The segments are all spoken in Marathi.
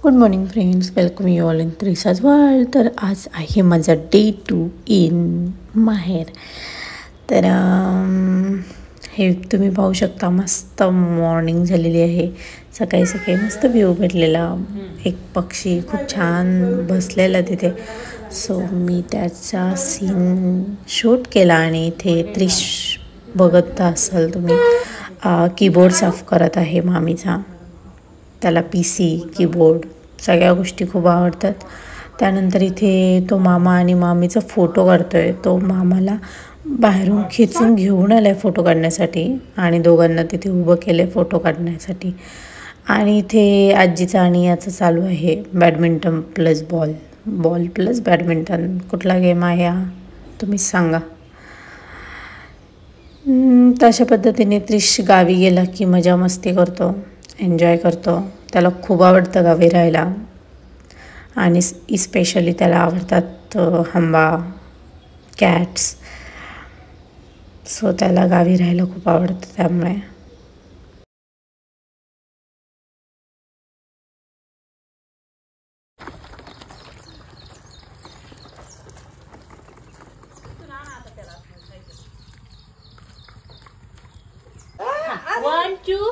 Good morning friends, welcome you all in त्रिसाज वर्ल्ड. तर आज आहे माझा डे 2 इन माहेर. तर हे तुम्ही पाहू शकता, मस्त मॉर्निंग झालेली आहे. सकाळी सकाळी मस्त व्ह्यू भेटलेला, एक पक्षी खूप छान बसलेला तिथे. सो मी त्याचा सीन शूट केला आणि इथे त्रिश बघत असाल तुम्ही, कीबोर्ड साफ करत आहे मामीचा. त्याला PC कीबोर्ड सगळ्या गोष्टी खूप आवडतात. त्यानंतर इथे तो मामा आणि मामीचा फोटो काढतोय. तो मामाला बाहेरून खेचून घेऊन आलाय फोटो काढण्यासाठी आणि दोघांना तिथे उभं केलंय फोटो काढण्यासाठी. आणि इथे आजीचा आणि याचं चालू आहे badminton plus ball, ball plus badminton. कुठला गेम आहे हा तुम्हीच सांगा. तशा पद्धतीने त्रिश गावी गेला की मजा मस्ती करतो, एन्जॉय करतो. त्याला खूप आवडतं गावी राहायला आणि इस्पेशली त्याला आवडतात हंबा, कॅट्स. सो त्याला गावी राहायला खूप आवडतं. त्यामुळे One, two,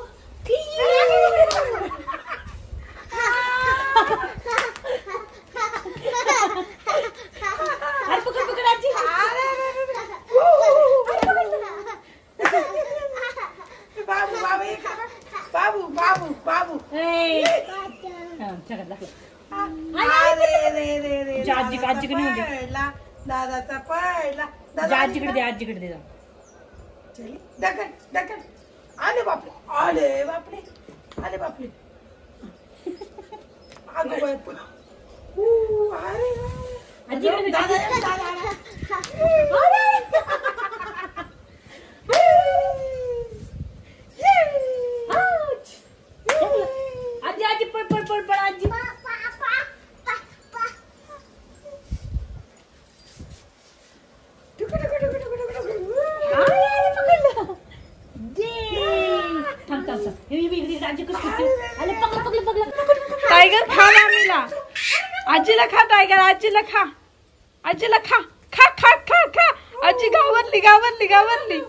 दादाचा पहिला आजीकडे दे, आजीकडे दे. चली दगड दगड. आले बापरे, आले बापरे, आले बापरे. अगं बाई पण अरे आजीकडे दादा दादा आजी आजी पळ पळ पळ पळ आजी. टायगर खा मामीला, आजीला खा टायगर, आजीला खा, आजीला खा खा खा खा खा. आजी घाबरली घाबरली घाबरली.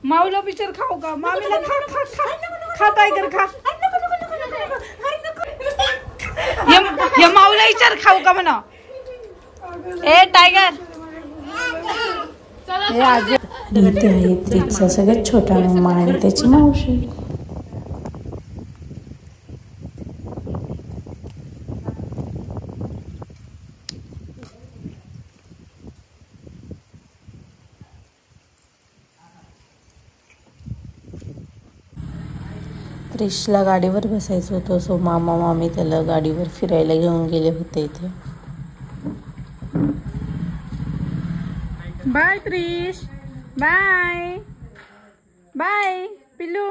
माऊला बिचार खाऊ का, मामीला खा खा खा खा टायगर खा. या माऊला विचार खाऊ का म्हणा. ए टायगर. इथे आहे त्रिशचा सगळ्यात छोटा मामा आणि त्याची मावशी. त्रिशला गाडीवर बसायचं होतं, सो मामा मामी त्याला गाडीवर फिरायला घेऊन गेले होते इथे. बाय त्रिश, बाय बाय पिल्लू.